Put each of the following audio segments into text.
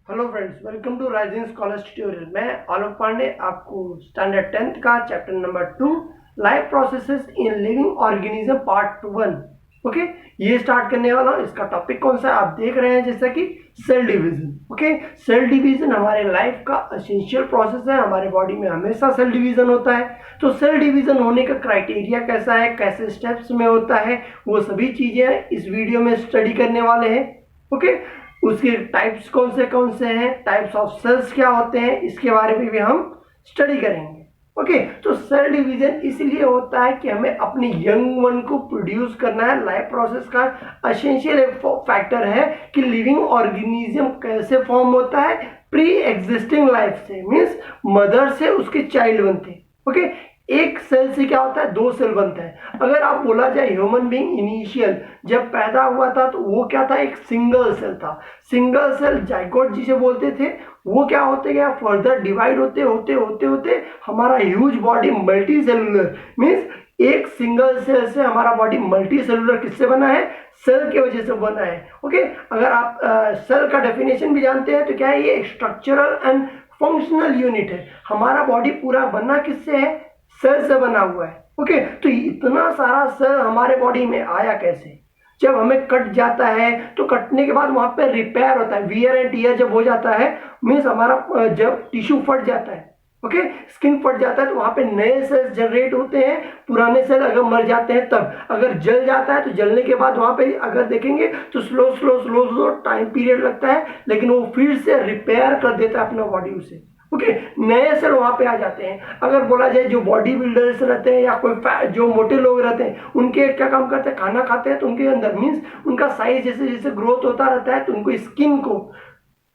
Hello friends, welcome to rising scholars tutorial. मैं आलोक पांडे आपको standard 10th का chapter number 2 life processes in living organism part 1 okay ये start करने वाला हूँ। इसका टॉपिक कौन सा है आप देख रहे हैं, जैसा कि cell division. Okay, cell division हमारे लाइफ का एसेंशियल प्रोसेस है। हमारे बॉडी में हमेशा सेल डिवीजन होता है। तो सेल डिवीजन होने का क्राइटेरिया कैसा है, कैसे स्टेप्स में होता है, वो सभी चीजें इस वीडियो में स्टडी करने वाले हैं। ओके, उसके टाइप्स कौन से हैं, टाइप्स ऑफ सेल्स क्या होते हैं, इसके बारे में भी हम स्टडी करेंगे। ओके, तो सेल डिवीजन इसलिए होता है कि हमें अपने यंग वन को प्रोड्यूस करना है। लाइफ प्रोसेस का एसेंशियल फैक्टर है कि लिविंग ऑर्गेनिज्म कैसे फॉर्म होता है प्री एग्जिस्टिंग लाइफ से, मीन्स मदर से उसके चाइल्ड बनते हैं। ओके, एक सेल से क्या होता है, दो सेल बनता है। अगर आप बोला जाए ह्यूमन बीइंग इनिशियल जब पैदा हुआ था तो वो क्या था, एक सिंगल सेल था। सिंगल सेल जाइगोट जिसे बोलते थे। वो क्या होते गया, फर्दर डिवाइड होते हमारा huge body multi cellular, means एक सिंगल सेल से हमारा बॉडी मल्टी सेलुलर किससे बना है, सेल की वजह से बना है। ओके, अगर आप सेल का डेफिनेशन भी जानते हैं तो क्या है, ये स्ट्रक्चरल एंड फंक्शनल यूनिट है। हमारा बॉडी पूरा बना किससे है, सेल से बना हुआ है। ओके, तो इतना सारा सेल हमारे बॉडी में आया कैसे, जब हमें कट जाता है तो कटने के बाद वहां पे रिपेयर होता है, वियर एंड टियर जब हो जाता है, मीन्स हमारा जब टिश्यू फट जाता है, ओके, स्किन फट जाता है तो वहां पे नए सेल्स जनरेट होते हैं। पुराने सेल अगर मर जाते हैं तब, अगर जल जाता है तो जलने के बाद वहां पे अगर देखेंगे तो स्लो टाइम पीरियड लगता है, लेकिन वो फिर से रिपेयर कर देता है अपना बॉडी उसे। ओके, नए सेल वहां पे आ जाते हैं। अगर बोला जाए जो बॉडी बिल्डर्स रहते हैं या कोई जो मोटे लोग रहते हैं, उनके क्या काम करते हैं, खाना खाते हैं तो उनके अंदर मीन्स उनका साइज जैसे जैसे ग्रोथ होता रहता है तो उनको स्किन को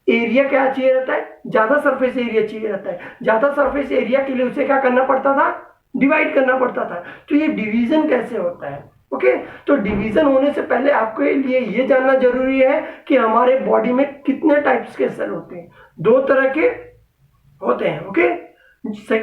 एरिया क्या चाहिए रहता है, ज्यादा सरफेस एरिया चाहिए रहता है। ज्यादा सरफेस एरिया के लिए उसे क्या करना पड़ता था, डिवाइड करना पड़ता था। तो ये डिवीजन कैसे होता है। ओके, तो डिवीजन होने से पहले आपके लिए ये जानना जरूरी है कि हमारे बॉडी में कितने टाइप्स के सेल होते हैं। दो तरह के होते हैं। ओके,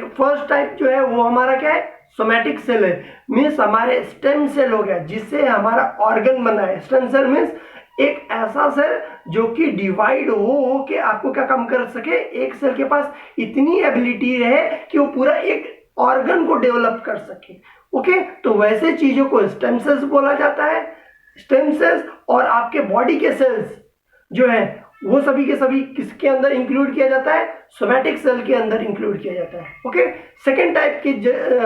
फर्स्ट टाइप जो है वो हमारा क्या है, सोमैटिक सेल है, मीन्स हमारे स्टेम सेल हो गया जिससे हमारा ऑर्गन बना है। स्टेम सेल मीन्स एक ऐसा सेल जो कि डिवाइड हो के आपको क्या काम कर सके, एक सेल के पास इतनी एबिलिटी है कि वो पूरा एक ऑर्गन को डेवलप कर सके। ओके, तो वैसे चीजों को स्टेम सेल्स बोला जाता है। स्टेम सेल्स और आपके बॉडी के सेल्स जो है वो सभी के सभी किसके अंदर इंक्लूड किया जाता है, सोमैटिक सेल के अंदर इंक्लूड किया जाता है। ओके, सेकेंड टाइप के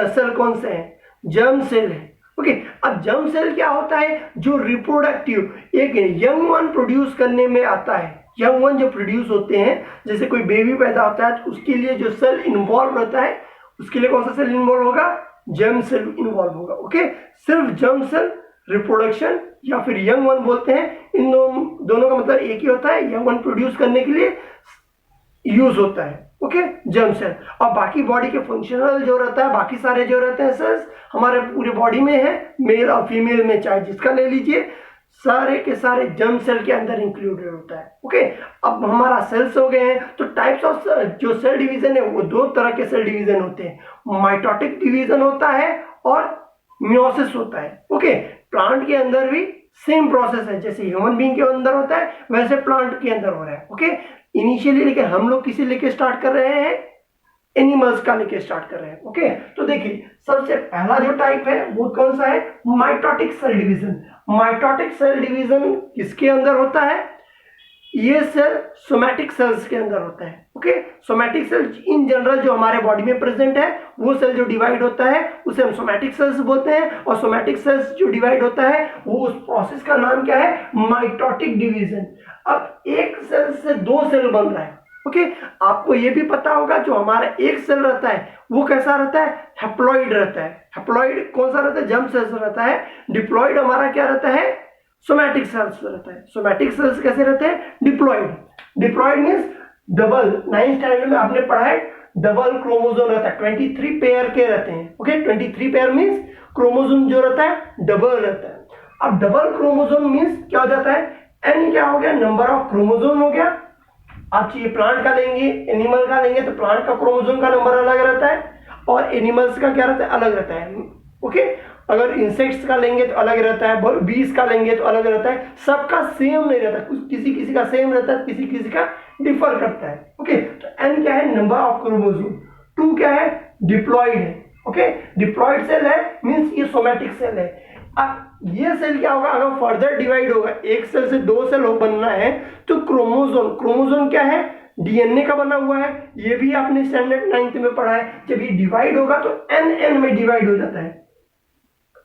सेल कौन से हैं, जर्म सेल है। ओके, अब जर्म सेल क्या होता है, जो रिप्रोडक्टिव एक यंग वन प्रोड्यूस करने में आता है। यंग वन जो प्रोड्यूस होते हैं, जैसे कोई बेबी पैदा होता है तो उसके लिए जो सेल इन्वॉल्व रहता है, उसके लिए कौन सा सेल इन्वॉल्व होगा, जर्म सेल इन्वॉल्व होगा। ओके, सिर्फ जर्म सेल रिप्रोडक्शन या फिर यंग वन बोलते हैं, इन दोनों का मतलब एक ही होता है, यंग वन प्रोड्यूस करने के लिए यूज होता है। Okay, germ cell. और बाकी बॉडी के फंक्शनल जो रहता है, बाकी सारे जो रहते हैं सेल्स हमारे पूरे बॉडी में है, मेल और फीमेल में चाहे जिसका ले लीजिए, सारे के सारे जर्म सेल के अंदर इंक्लूडेड होता है। ओके, अब हमारा सेल्स हो गए हैं। तो टाइप्स ऑफ जो सेल डिवीजन है वो दो तरह के सेल डिवीजन होते हैं, माइटोटिक डिवीजन होता है और मियोसिस होता है। ओके, प्लांट के अंदर भी सेम प्रोसेस है, जैसे ह्यूमन बीइंग के अंदर होता है वैसे प्लांट के अंदर हो रहा है। ओके, इनिशियली लेके हम लोग किसे लेके स्टार्ट कर रहे हैं, एनिमल्स का लेके स्टार्ट कर रहे हैं। ओके, तो देखिए सबसे पहला जो टाइप है वो कौन सा है, mitotic cell division. Mitotic cell division किसके अंदर होता है, ये सेल सोमैटिक सेल्स के अंदर होता है। Okay, somatic cell in general जो हमारे बॉडी में प्रेजेंट है, वो सेल जो डिवाइड होता है उसे हम सोमैटिक सेल्स बोलते हैं। और सोमैटिक सेल्स जो डिवाइड होता है वो उस प्रोसेस का नाम क्या है, माइटोटिक डिवीजन। अब एक सेल से दो सेल बन रहा है। ओके, आपको ये भी पता होगा जो हमारा एक सेल रहता है वो कैसा रहता है, हैप्लॉइड रहता है। हैप्लॉइड कौन सा रहता है, जर्म सेल्स रहता है। डिप्लॉइड हमारा क्या रहता है, सोमैटिक सेल्स रहता है। सोमैटिक सेल्स कैसे रहते हैं, diploid. Diploid means double, 9th standard में आपने पढ़ा है, डबल क्रोमोसोम रहता है, 23 पेयर के रहते हैं। ओके, 23 पेयर मींस क्रोमोसोम जो रहता है डबल रहता है। अब डबल क्रोमोसोम मींस क्या हो जाता है, एन क्या हो गया, नंबर ऑफ क्रोमोसोम हो गया। आप चाहिए प्लांट का लेंगे, एनिमल का लेंगे तो प्लांट का क्रोमोसोम का नंबर अलग रहता है और एनिमल्स का क्या रहता है, अलग रहता है। ओके, अगर इंसेक्ट्स का लेंगे तो अलग रहता है, बीज का लेंगे तो अलग रहता है, सबका सेम नहीं रहता, कुछ किसी किसी का सेम रहता है, किसी किसी का डिफर करता है। ओके, तो एन क्या है, नंबर ऑफ क्रोमोसोम, 2 क्या है, डिप्लॉइड है। ओके, डिप्लॉइड सेल है मींस ये सोमैटिक सेल है। अब ये सेल क्या होगा, अगर फर्दर डिवाइड होगा, एक सेल से 2 सेल बनना है तो क्रोमोसोम, क्रोमोसोम क्या है, डीएनए का बना हुआ है, ये भी आपने स्टैंडर्ड 9th में पढ़ा है। जब ये डिवाइड होगा तो एन एन में डिवाइड हो जाता है।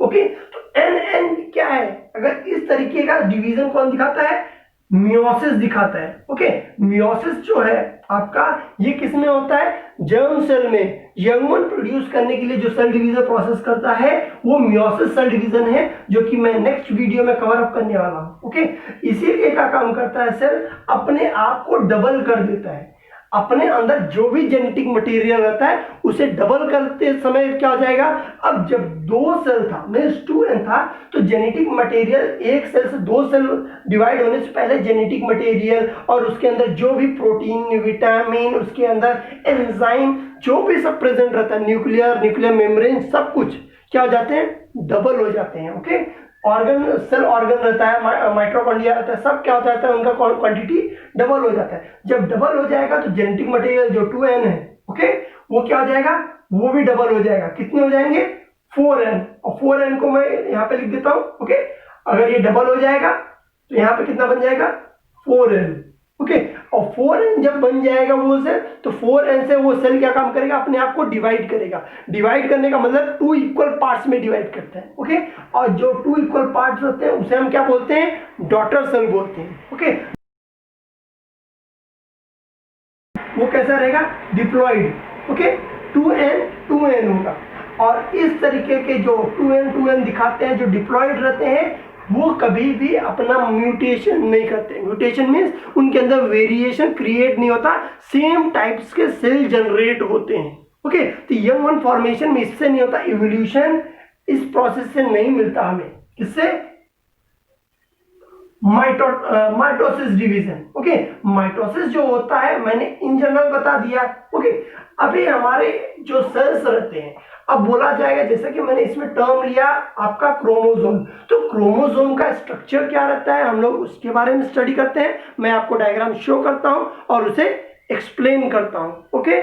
ओके, तो एन एन क्या है, अगर इस तरीके का डिवीजन कौन दिखाता है, मियोसिस दिखाता है। ओके, मियोसिस जो है आपका, ये किस में होता है, जर्म सेल में यंग वन प्रोड्यूस करने के लिए जो सेल डिवीजन प्रोसेस करता है वो मियोसिस सेल डिवीजन है, जो कि मैं नेक्स्ट वीडियो में कवर अप करने वाला हूं। ओके, इसीलिए क्या काम करता है, सेल अपने आप को डबल कर देता है, अपने अंदर जो भी जेनेटिक मटेरियल रहता है उसे डबल करते समय क्या हो जाएगा, अब जब 2 सेल था मींस 2n था, तो जेनेटिक मटेरियल एक सेल से 2 सेल डिवाइड होने से पहले जेनेटिक मटेरियल और उसके अंदर जो भी प्रोटीन, विटामिन, उसके अंदर एंजाइम जो भी सब प्रेजेंट रहता है, न्यूक्लियर मेम्ब्रेन, सब कुछ क्या हो जाते हैं, डबल हो जाते हैं। ओके, ऑर्गन, सेल ऑर्गन रहता है, माइटोकॉन्ड्रिया रहता है, सब क्या हो जाता है, उनका क्वांटिटी डबल हो जाता है। जब डबल हो जाएगा तो जेनेटिक मटेरियल जो 2n है, ओके, वो क्या हो जाएगा, वो भी डबल हो जाएगा। कितने हो जाएंगे, 4n, और 4n को मैं यहाँ पे लिख देता हूँ। ओके, अगर ये डबल हो जाएगा तो यहाँ पे कितना बन जाएगा, 4n। ओके, और 4n जब बन जाएगा वो सेल, तो 4n से वो सेल क्या काम करेगा, अपने आप को डिवाइड करेगा। डिवाइड करने का मतलब 2 इक्वल पार्ट्स में डिवाइड करता है। ओके, और जो 2 इक्वल पार्ट्स होते हैं उसे हम क्या बोलते हैं, डॉटर सेल बोलते हैं। ओके, वो कैसा रहेगा, डिप्लॉइड। ओके, 2n होगा, और इस तरीके के जो 2n दिखाते हैं, जो डिप्लॉइड रहते हैं, वो कभी भी अपना म्यूटेशन नहीं करते। म्यूटेशन मीन्स उनके अंदर वेरिएशन क्रिएट नहीं होता, सेम टाइप्स के सेल जनरेट होते हैं। ओके, तो यंग वन फॉर्मेशन में इससे नहीं होता, इवोल्यूशन इस प्रोसेस से नहीं मिलता हमें। किससे, माइटोसिस डिवीजन। ओके, माइटोसिस जो होता है मैंने इन जनरल बता दिया। ओके, अभी हमारे जो सेल्स रहते हैं, अब बोला जाएगा, जैसे कि मैंने इसमें टर्म लिया आपका क्रोमोसोम, तो क्रोमोसोम का स्ट्रक्चर क्या रहता है, हम लोग उसके बारे में स्टडी करते हैं। मैं आपको डायग्राम शो करता हूं और उसे एक्सप्लेन करता हूं। ओके,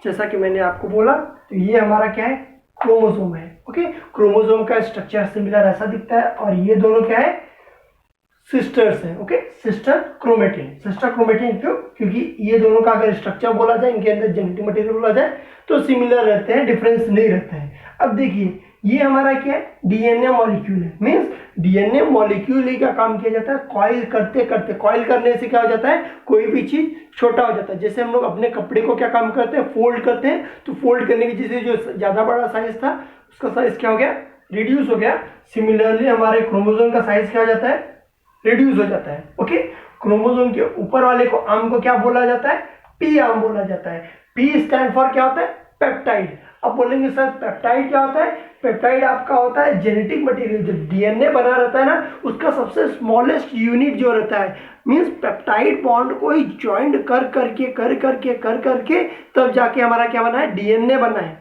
जैसा कि मैंने आपको बोला, तो ये हमारा क्या है, क्रोमोसोम है। ओके, क्रोमोसोम का स्ट्रक्चर सिमिलर ऐसा दिखता है, और ये दोनों क्या है, सिस्टर्स हैं। Okay, sister chromatin. Sister chromatin क्यों, क्योंकि ये दोनों का अगर स्ट्रक्चर बोला जाए, इनके अंदर जेनेटिक मटेरियल बोला जाए, तो सिमिलर रहते हैं, डिफरेंस नहीं रहता है। अब देखिए, ये हमारा क्या है, डीएनए मॉलिक्यूल है। मींस डीएनए मॉलिक्यूल ही का काम किया जाता है, कॉइल करते करते, कॉइल करने से क्या हो जाता है, कोई भी चीज छोटा हो जाता है। जैसे हम लोग अपने कपड़े को क्या काम करते हैं, फोल्ड करते हैं, तो फोल्ड करने की वजह से जो ज्यादा बड़ा साइज था उसका साइज क्या हो गया, रिड्यूस हो गया। सिमिलरली हमारे क्रोमोसोम का साइज क्या हो जाता है, रिड्यूस हो जाता है। ओके, क्रोमोसोम के ऊपर वाले को आर्म को क्या बोला जाता है, पी आर्म बोला जाता है। पी स्टैंड फॉर क्या होता है, पेप्टाइड। अब बोलेंगे सर पेप्टाइड क्या होता है, पेप्टाइड आपका होता है जेनेटिक मटेरियल, जो डीएनए बना रहता है ना, उसका सबसे स्मॉलेस्ट यूनिट जो रहता है। मींस पेप्टाइड बॉन्ड को ही ज्वाइंट कर करके तब जाके हमारा क्या बना है, डीएनए बना है।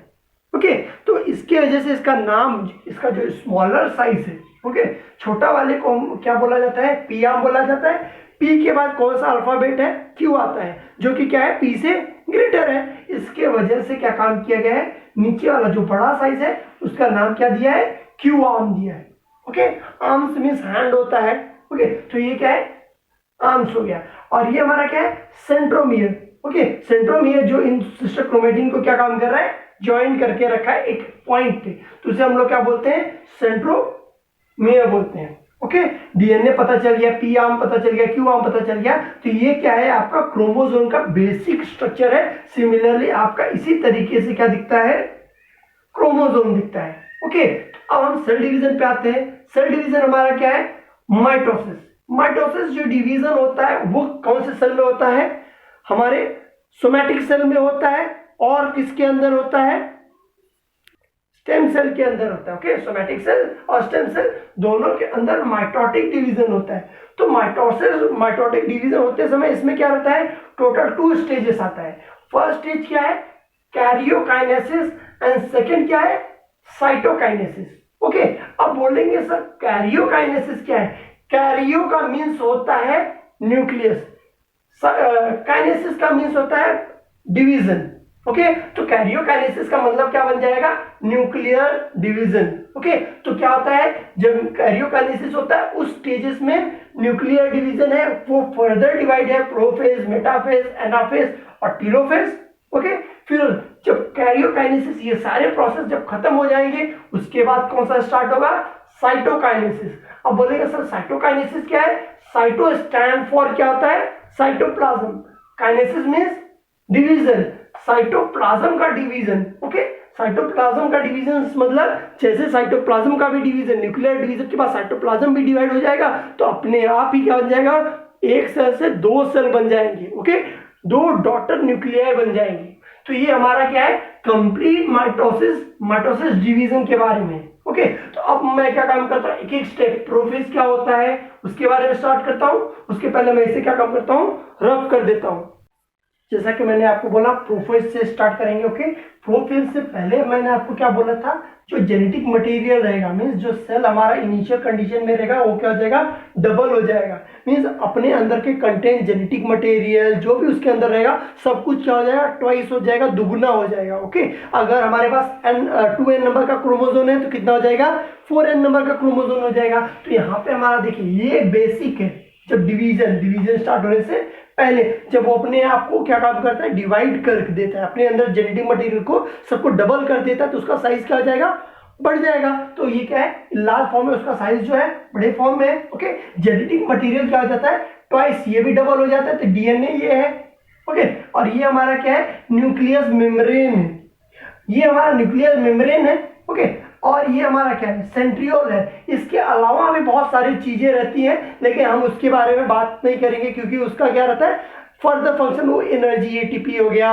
ओके, तो इसके वजह से इसका नाम, इसका जो स्मॉलर साइज है, ओके, छोटा वाले को क्या बोला जाता है, पी आर्म बोला जाता है। पी के बाद कौन सा अल्फाबेट है, क्यू आता है, जो कि क्या है, पी से ग्रेटर है। इसके वजह से क्या काम किया गया है, नीचे वाला जो बड़ा साइज है उसका नाम क्या दिया है, क्यू आर्म दिया है। ओके, आर्म्स मींस हैंड होता है। ओके, तो ये क्या है, आर्म्स हो गया। और ये हमारा क्या है, सेंट्रोमियर। ओके, सेंट्रोमियर जो इन सिस्टर क्रोमेटिन को क्या काम कर रहा है, ज्वाइन करके रखा है एक पॉइंट पे, तो उसे हम लोग क्या बोलते हैं, सेंट्रोमियर बोलते हैं। ओके, डीएनए पता चल गया, पी आर्म पता चल गया, क्यू आर्म पता चल गया, तो ये क्या है, आपका क्रोमोसोम का बेसिक स्ट्रक्चर है। सिमिलरली आपका इसी तरीके से क्या दिखता है, क्रोमोसोम दिखता है। ओके, अब हम सेल डिवीजन पे आते हैं। सेल डिवीजन हमारा क्या है, माइटोसिस। माइटोसिस जो डिवीजन होता है वो कौन से सेल में होता है, हमारे सोमैटिक सेल में होता है, और किसके अंदर होता है, स्टेम सेल के अंदर होता है। ओके, सोमैटिक सेल और स्टेम सेल दोनों के अंदर माइटोटिक डिवीजन होता है। तो माइटोटिक डिवीजन होते समय इसमें क्या रहता है, टोटल 2 स्टेजेस आता है। फर्स्ट स्टेज क्या है, कैरियोकाइनेसिस, एंड सेकंड क्या है, साइटोकाइनेसिस। ओके, अब बोलेंगे सर कैरियोकाइनेसिस क्या है, कैरियो का मीन्स होता है न्यूक्लियस, काइनेसिस का मीन्स होता है डिवीजन। ओके, तो कैरियोकाइनेसिस का मतलब क्या बन जाएगा, न्यूक्लियर डिवीजन। ओके, तो क्या होता है जब कैरियोकाइनेसिस होता है उस स्टेजेस में न्यूक्लियर डिवीजन है वो फर्दर डिवाइड है प्रोफेज, मेटाफेज, एनाफेज और टेलोफेज। ओके, फिर जब कैरियोकाइनेसिस ये सारे प्रोसेस जब खत्म हो जाएंगे उसके बाद कौन सा स्टार्ट होगा, साइटोकाइनेसिस। अब बोलेगा सर साइटोकाइनेसिस क्या है, साइटो स्टैंड फॉर क्या होता है, cytoplasm, kinesis means division, cytoplasm का डिवीजन। ओके, साइटोप्लाज्म का डिवीजन मतलब जैसे साइटोप्लाज्म का भी डिवीजन, न्यूक्लियर डिवीजन के बाद साइटोप्लाज्म भी डिवाइड हो जाएगा तो अपने आप ही क्या बन जाएगा, एक सेल से दो सेल बन जाएंगे। ओके, दो डॉटर न्यूक्लियर बन जाएंगे। तो ये हमारा क्या है, कंप्लीट माइटोसिस डिवीजन के बारे में। ओके, तो अब मैं क्या काम करता हूँ, एक एक स्टेप प्रोफेज क्या होता है उसके बारे में स्टार्ट करता हूँ। उसके पहले मैं इसे क्या काम करता हूँ, रफ कर देता हूँ। जैसा कि मैंने आपको बोला प्रोफेज से स्टार्ट करेंगे। ओके, प्रोफेज से पहले मैंने आपको क्या बोला था, जो जेनेटिक मटेरियल रहेगा मींस जो सेल हमारा इनिशियल कंडीशन में रहेगा वो क्या हो जाएगा, डबल हो जाएगा। मींस अपने अंदर के कंटेंट जेनेटिक मटेरियल जो भी उसके अंदर रहेगा सब कुछ क्या हो जाएगा, ट्वाइस हो जाएगा, दुगुना हो जाएगा। ओके, अगर हमारे पास N2N नंबर का क्रोमोसोम है तो कितना हो जाएगा, 4N नंबर का क्रोमोसोम हो जाएगा। तो यहाँ पे हमारा देखिए ये बेसिक है, जब डिवीजन स्टार्ट होने से पहले जब वो अपने आप को क्या काम करता है, डिवाइड कर देता है, अपने अंदर जेनेटिक मटेरियल को सबको डबल कर देता है तो उसका साइज क्या हो जाएगा, बढ़ जाएगा। तो ये क्या है, लार्ज फॉर्म में उसका साइज जो है बड़े फॉर्म में है। ओके, जेनेटिक मटेरियल क्या हो जाता है, ट्वाइस, ये भी डबल हो जाता है तो डीएनए ये है। ओके, और ये हमारा क्या है, न्यूक्लियस मेम्ब्रेन है, ये हमारा न्यूक्लियस मेम्ब्रेन है। ओके, और ये हमारा क्या है, सेंट्रियोल है। इसके अलावा भी बहुत सारी चीजें रहती हैं लेकिन हम उसके बारे में बात नहीं करेंगे क्योंकि उसका क्या रहता है फर्दर फंक्शन, वो एनर्जी, एटीपी हो गया,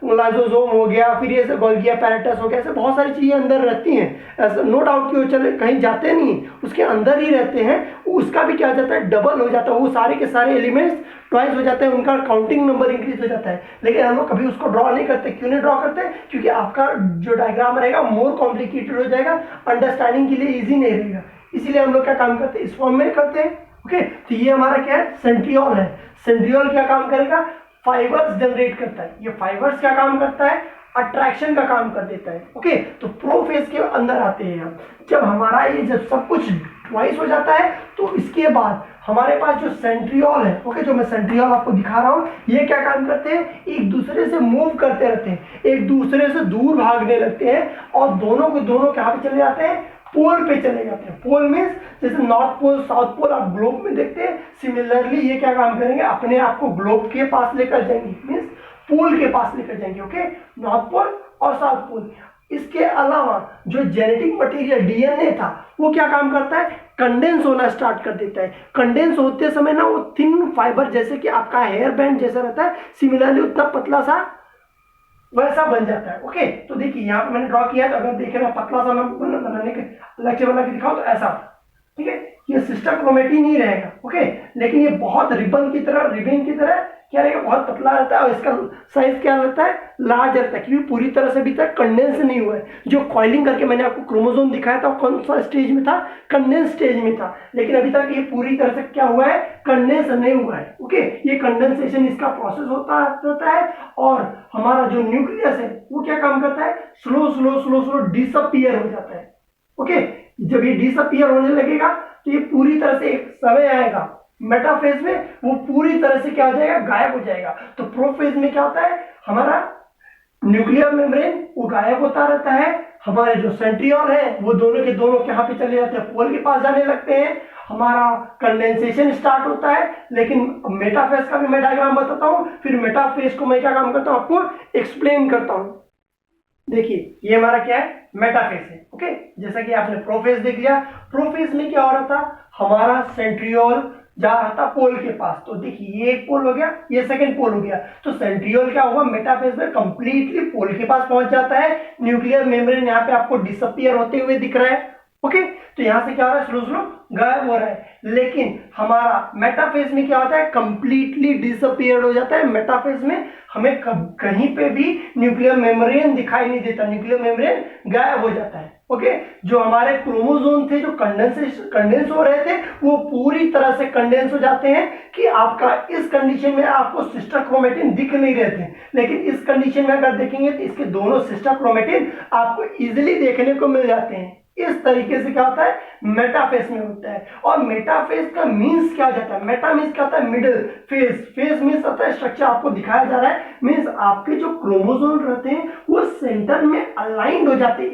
लाइसोसोम हो गया, फिर ये गोल्गी अपैरेटस हो गया, ऐसे बहुत सारी चीजें अंदर रहती हैं। नो डाउट कि वो चले कहीं जाते नहीं, उसके अंदर ही रहते हैं। उसका भी क्या हो जाता है, डबल हो जाता है, वो सारे के सारे एलिमेंट्स ट्वाइस हो जाते हैं, उनका काउंटिंग नंबर इंक्रीज हो जाता है। लेकिन हम लोग कभी उसको ड्रॉ नहीं करते। क्यों नहीं ड्रॉ करते, क्योंकि आपका जो डायग्राम रहेगा मोर कॉम्प्लिकेटेड हो जाएगा, अंडरस्टैंडिंग के लिए ईजी नहीं रहेगा। इसीलिए हम लोग क्या काम करते हैं, इस फॉर्म में करते हैं। ओके, तो ये हमारा क्या है, सेंट्रियोल है। सेंट्रियोल क्या काम करेगा, फाइबर्स जनरेट करता है। ये फाइबर्स क्या काम करता है, अट्रैक्शन का काम कर देता है। ओके, तो प्रोफेज के अंदर आते हैं हम। जब हमारा ये जब सब कुछ ट्वाइस हो जाता है तो इसके बाद हमारे पास जो सेंट्रियोल है, ओके, जो मैं सेंट्रियोल आपको दिखा रहा हूँ, ये क्या काम करते हैं, एक दूसरे से मूव करते रहते हैं, एक दूसरे से दूर भागने लगते हैं और दोनों को दोनों कहाँ पे चले जाते हैं, पोल पे चले जाते हैं। पोल मीन्स जैसे नॉर्थ पोल साउथ पोल आप ग्लोब में देखते हैं, सिमिलरली ये क्या काम करेंगे, अपने आप को ग्लोब के पास लेकर जाएंगे, मीन्स पोल के पास लेकर जाएंगे। ओके, नॉर्थ पोल और साउथ पोल। इसके अलावा जो जेनेटिक मटेरियल डीएनए था वो क्या काम करता है, कंडेंस होना स्टार्ट कर देता है। कंडेंस होते समय ना वो थिन फाइबर जैसे कि आपका हेयर बैंड जैसा रहता है, सिमिलरली उतना पतला सा वैसा बन जाता है। ओके, तो देखिए यहाँ पे मैंने ड्रॉ किया है, अगर देखे ना पतला सा मैं बनाने के लक्ष्य बना के दिखाऊं तो ऐसा, ठीक है, ये सिस्टर क्रोमेटिन ही रहेगा। ओके, लेकिन ये बहुत रिबन की तरह क्या रहेगा, बहुत पतला रहता है और इसका साइज क्या रहता है, लार्ज रहता है, क्योंकि पूरी तरह से अभी तक कंडेंस नहीं हुआ है। जो कॉइलिंग करके मैंने आपको क्रोमोसोम दिखाया था कौन सा स्टेज में था, कंडेंस स्टेज में था, लेकिन अभी तक ये पूरी तरह से क्या हुआ है, कंडेंस नहीं हुआ है। ओके, ये कंडेंसेशन इसका प्रोसेस होता है और हमारा जो न्यूक्लियस है वो क्या काम करता है, स्लो डिसअपीयर हो जाता है। ओके, जब ये डिसअपीयर होने लगेगा तो ये पूरी तरह से एक समय आएगा मेटाफेज में, वो पूरी तरह से क्या हो जाएगा, गायब हो जाएगा। तो प्रोफेज में क्या होता है, हमारा न्यूक्लियर मेम्ब्रेन वो गायब होता रहता है, हमारे जो सेंट्रियोल है वो दोनों के दोनों यहाँ पे चले जाते हैं, पोल के पास जाने लगते हैं, हमारा कंडेंसेशन स्टार्ट होता है। लेकिन मेटाफेज का भी मैं डायग्राम बताता हूँ, फिर मेटाफेज को मैं क्या काम करता हूँ, आपको एक्सप्लेन करता हूँ। देखिए ये हमारा क्या है, मेटाफेज है। ओके, जैसा कि आपने प्रोफेज देख लिया, प्रोफेज में क्या हो रहा था, हमारा सेंट्रियोल जा रहा था पोल के पास। तो देखिए ये एक पोल हो गया, ये सेकंड पोल हो गया, तो सेंट्रियोल क्या हुआ, मेटाफेज में कंप्लीटली पोल के पास पहुंच जाता है। न्यूक्लियर मेम्ब्रेन यहाँ पे आपको डिसअपीयर होते हुए दिख रहा है। ओके, तो यहाँ से क्या हो रहा है, स्लो स्लो गायब हो रहा है। लेकिन हमारा मेटाफेज में क्या होता है, कंप्लीटली डिसअपियर हो जाता है। मेटाफेज में हमें कहीं पे भी न्यूक्लियर मेम्ब्रेन दिखाई नहीं देता, न्यूक्लियर मेम्ब्रेन गायब हो जाता है। ओके, जो हमारे क्रोमोसोम थे जो कंडेंस हो रहे थे वो पूरी तरह से कंडेंस हो जाते हैं कि आपका इस कंडीशन में आपको सिस्टर क्रोमेटिन दिख नहीं रहे थे। लेकिन इस कंडीशन में अगर देखेंगे तो इसके दोनों सिस्टर क्रोमेटिन आपको इजिली देखने को मिल जाते हैं। इस तरीके से क्या होता है, मेटाफेज में होता है। और मेटाफेज का मीन्स क्या हो जाता है, मेटा मीन्स क्या होता है, मिडिल। फेज मीन्स होता है स्ट्रक्चर आपको दिखाया जा रहा है, मीन्स आपके जो क्रोमोसोम रहते हैं वो सेंटर में अलाइंड हो जाते हैं,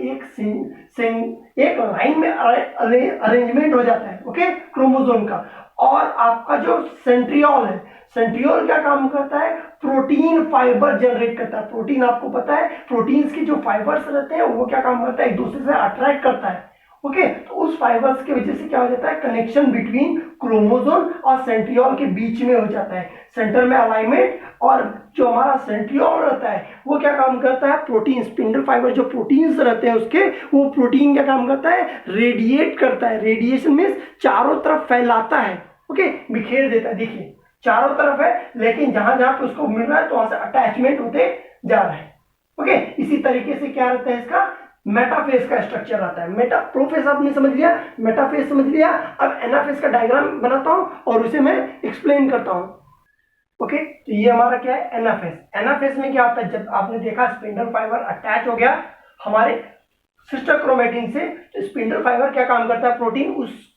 एक लाइन में अरेंजमेंट हो जाता है। ओके, क्रोमोसोम का। और आपका जो सेंट्रियोल है, सेंट्रियोल क्या काम करता है, प्रोटीन फाइबर जनरेट करता है। प्रोटीन आपको पता है, प्रोटीन्स के जो फाइबर्स रहते हैं वो क्या काम करता है, एक दूसरे से अट्रैक्ट करता है। ओके, तो उस फाइबर्स की वजह से क्या हो जाता है, कनेक्शन बिटवीन क्रोमोसोम और सेंट्रियोल के बीच में हो जाता है, सेंटर में अलाइनमेंट। और जो हमारा सेंट्रियोल रहता है वो क्या काम करता है, प्रोटीन, स्पिंडल फाइबर जो प्रोटीन्स रहते हैं उसके, वो प्रोटीन क्या काम करता है, रेडिएट करता है। रेडिएशन मीन्स चारों तरफ फैलाता है। ओके, बिखेर देता है। देखिए चारों तरफ है, लेकिन जहां जहां पे उसको मिल रहा है तो वहां से अटैचमेंट होते जा रहा है। ओके, इसी तरीके से क्या रहता है, इसका मेटाफेज का स्ट्रक्चर आता है। प्रोफेज आपने समझ लिया, मेटाफेज समझ लिया। अब एनाफेज का डायग्राम बनाता हूं और उसे मैं एक्सप्लेन करता हूं। ओके, तो ये हमारा क्या है, एनाफेज। एनाफेज में क्या होता है, जब आपने देखा स्पिंडल फाइबर अटैच हो गया हमारे सिस्टर क्रोमेटिन से, तो स्पिंडल फाइबर क्या काम करता है, प्रोटीन उस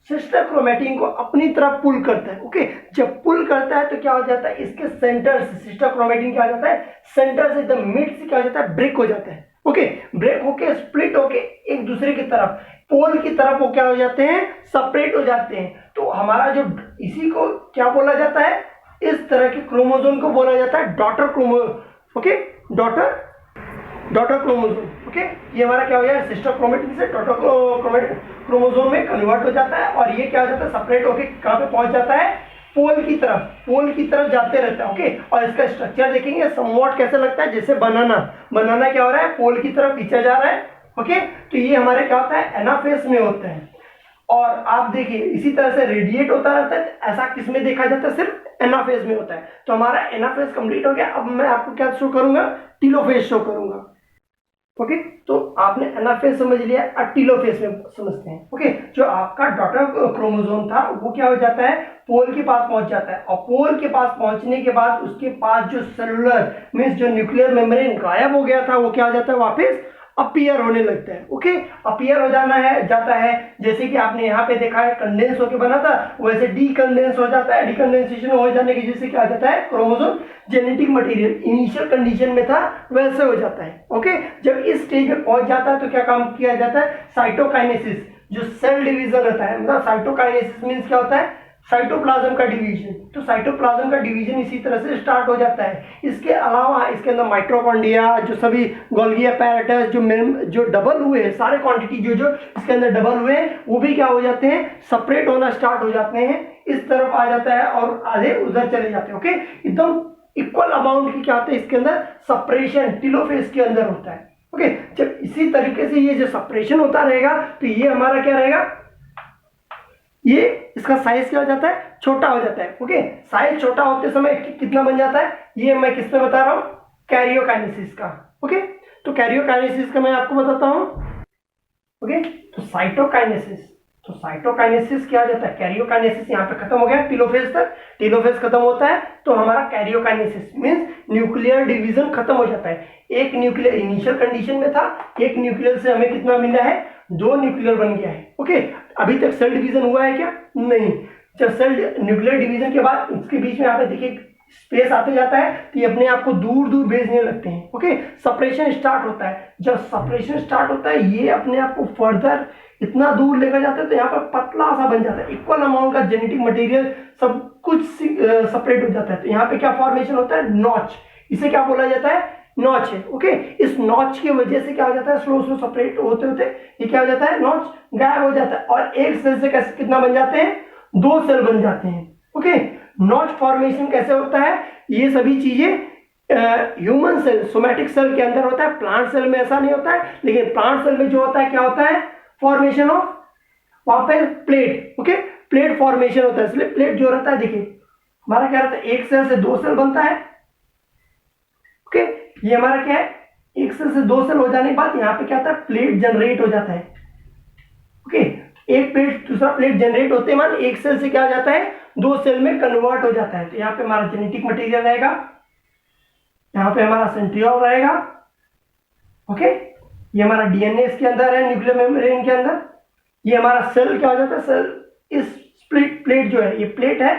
सिस्टर क्रोमेटिन को अपनी तरफ पुल करता है। ओके, जब पुल करता है तो क्या हो जाता है, इसके सेंटर से सिस्टर क्रोमेटिन क्या हो जाता है, सेंटर से एकदम मिड से क्या हो जाता है, ब्रेक हो जाता है। ओके, ब्रेक होके स्प्लिट होके एक दूसरे की तरफ, पोल की तरफ वो क्या हो जाते हैं, सेपरेट हो जाते हैं। तो हमारा जो इसी को क्या बोला जाता है, इस तरह के क्रोमोसोम को बोला जाता है daughter chromosome. Okay, daughter chromosome. Okay, ये हमारा क्या हो जाए, सिस्टर क्रोमेटिन से डॉटर क्रोमोसोम में कन्वर्ट हो जाता है। और ये क्या हो जाता है, सेपरेट होके कहां पे पहुंच जाता है, पोल की तरफ जाते रहता है। ओके, और इसका स्ट्रक्चर देखेंगे समवॉट कैसे लगता है, जैसे बनाना क्या हो रहा है, पोल की तरफ खींचा जा रहा है। ओके, तो ये हमारे क्या होता है, एनाफेज में होता है। और आप देखिए इसी तरह से रेडिएट होता रहता है। ऐसा किसमें देखा जाता है, सिर्फ एनाफेज में होता है। तो हमारा एनाफेज कंप्लीट हो गया। अब मैं आपको क्या शो करूंगा, टीलोफेज शो करूंगा। ओके, तो आपने एनाफेज समझ लिया, अब टीलोफेज में समझते हैं। ओके, जो आपका डॉटर क्रोमोसोम था वो क्या हो जाता है, पोल के पास पहुंच जाता है। और पोल के पास पहुंचने के बाद उसके पास जो सेलुलर मींस जो न्यूक्लियर मेम्ब्रेन गायब हो गया था वो क्या हो जाता है, वापस अपीयर होने लगता है। ओके, अपीयर हो जाता है जैसे कि आपने यहाँ पे देखा है कंडेंस होके बना था, वैसे डीकंडेंस हो जाता है। डीकंडेंसेशन हो जाने की वजह से क्या हो जाता है, chromosome genetic material initial condition में था वैसे हो जाता है। ओके, जब इस स्टेज में पहुंच जाता है तो क्या काम किया जाता है, साइटोकाइनेसिस, जो सेल डिवीजन रहता है। मतलब साइटोकाइनेसिस मीन्स क्या होता है, साइटोप्लाज्म का डिवीजन। तो साइटोप्लाज्म का डिवीजन इसी तरह से स्टार्ट हो जाता है। इसके अलावा इसके अंदर माइटोकॉन्ड्रिया, जो सभी गोल्गी अपैरेटस जो डबल हुए हैं, सारे क्वांटिटी जो इसके अंदर डबल हुए हैं वो भी क्या हो जाते हैं, सेपरेट होना स्टार्ट हो जाते हैं। इस तरफ आ जाता है और आधे उधर चले जाते हैं। ओके, एकदम इक्वल अमाउंट की क्या होता है इसके अंदर, सेपरेशन टीलोफेज के अंदर होता है। ओके, जब इसी तरीके से ये जो सेपरेशन होता रहेगा तो ये हमारा क्या रहेगा, ये इसका साइज क्या हो जाता है, छोटा हो जाता है। ओके, साइज छोटा होते समय कितना बन जाता है, ये मैं किस पे बता रहा हूं, कैरियोकाइनेसिस का। ओके, तो कैरियोकाइनेसिस का मैं आपको बताता हूं। ओके, तो साइटोकाइनेसिस क्या हो जाता है, कैरियोकाइनेसिस यहाँ पे खत्म हो गया, टीलोफेज तक। टीलोफेज खत्म होता है तो हमारा कैरियोकाइनेसिस मींस न्यूक्लियर डिवीजन खत्म हो जाता है। एक न्यूक्लियर इनिशियल कंडीशन में था, एक न्यूक्लियर से हमें कितना मिला है, 2 न्यूक्लियर बन गया है। ओके, अभी तक सेल डिवीजन हुआ है क्या, नहीं। जब सेल न्यूक्लियर डिवीजन के बाद इसके बीच में यहाँ पे देखिए स्पेस आते जाता है तो ये अपने आप को दूर दूर भेजने लगते हैं। ओके, सेपरेशन स्टार्ट होता है। जब सेपरेशन स्टार्ट होता है ये अपने आप को फर्दर इतना दूर लेकर जाते हैं तो यहाँ पर पतला सा बन जाता है, इक्वल अमाउंट का जेनेटिक मटेरियल सब कुछ सेपरेट हो जाता है। तो यहाँ पे क्या फॉर्मेशन होता है, नॉच। इसे क्या बोला जाता है, नॉच है। ओके, इस नॉच की वजह से क्या हो जाता है, स्लो स्लो सेपरेट होते होते ये क्या हो जाता है, नॉच गायब हो जाता है। और एक सेल से कैसे कितना बन जाते हैं, 2 सेल बन जाते हैं। ओके, नॉच फॉर्मेशन कैसे होता है, ये सभी चीजें ह्यूमन सेल सोमैटिक सेल के अंदर होता है। प्लांट सेल में ऐसा नहीं होता है, लेकिन प्लांट सेल में जो होता है क्या होता है, फॉर्मेशन ऑफ वहां पे प्लेट, ओके, प्लेट फॉर्मेशन होता है। इसलिए प्लेट जो रहता है, देखिए हमारा क्या रहता है, एक सेल से दो सेल बनता है, ओके, ये हमारा क्या है, एक सेल से दो सेल हो जाने के बाद यहाँ पे क्या होता है, प्लेट जनरेट हो जाता है, ओके, एक प्लेट दूसरा प्लेट जनरेट होते मान एक सेल से क्या हो जाता है, दो सेल में कन्वर्ट हो जाता है। तो यहाँ पे हमारा जेनेटिक मटेरियल रहेगा, यहाँ पे हमारा सेंट्रियोल रहेगा, ओके, ये हमारा डीएनए इसके अंदर है, न्यूक्लियर मेम्ब्रेन के अंदर। ये हमारा सेल क्या हो जाता है, सेल इस प्लेट जो है, ये प्लेट है,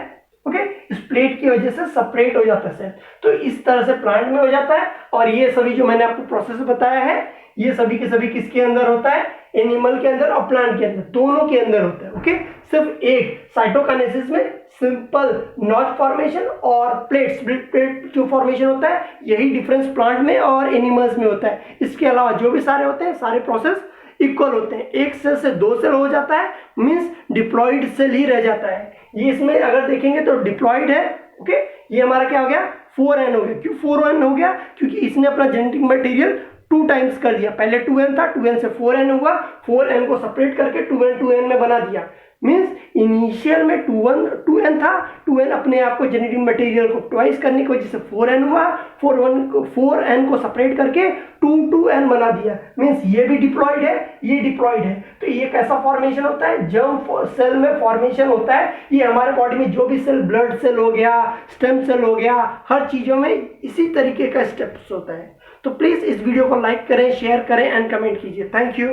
ओके, इस प्लेट की वजह से सेपरेट हो जाता है सेल। तो इस तरह से प्लांट में हो जाता है। और ये सभी जो मैंने आपको प्रोसेस बताया है, ये सभी के सभी किसके अंदर होता है, एनिमल के अंदर और प्लांट के अंदर, दोनों के अंदर होता है, ओके। सिर्फ एक साइटोकाइनेसिस में सिंपल नॉच फॉर्मेशन और प्लेट जो फॉर्मेशन होता है, यही डिफरेंस प्लांट में और एनिमल्स में होता है। इसके अलावा जो भी सारे होते हैं, सारे प्रोसेस इक्वल होते हैं। एक सेल से दो सेल हो जाता है, मींस डिप्लॉइड सेल ही रह जाता है। ये इसमें अगर देखेंगे तो डिप्लॉइड है, ओके, ये हमारा क्या हो गया, 4n हो गया। क्यों 4n हो गया, क्योंकि इसने अपना जेनेटिक मटेरियल 2 टाइम्स कर दिया। पहले 2n था, 2n से 4n हुआ, 4n को सेपरेट करके 2n 2n में बना दिया। मींस इनिशियल में 2n था, 2n अपने आप को जेनेटिक मटेरियल को ट्वाइस करने की वजह से 4n हुआ, 4n को सेपरेट करके 2n बना दिया। मींस ये भी डिप्लॉइड है, ये डिप्लॉइड है। तो ये कैसा फॉर्मेशन होता है, जब सेल में फॉर्मेशन होता है, ये हमारे बॉडी में जो भी सेल, ब्लड सेल हो गया, स्टेम सेल हो गया, हर चीजों में इसी तरीके का स्टेप्स होता है। तो प्लीज इस वीडियो को लाइक करें, शेयर करें एंड कमेंट कीजिए। Thank you.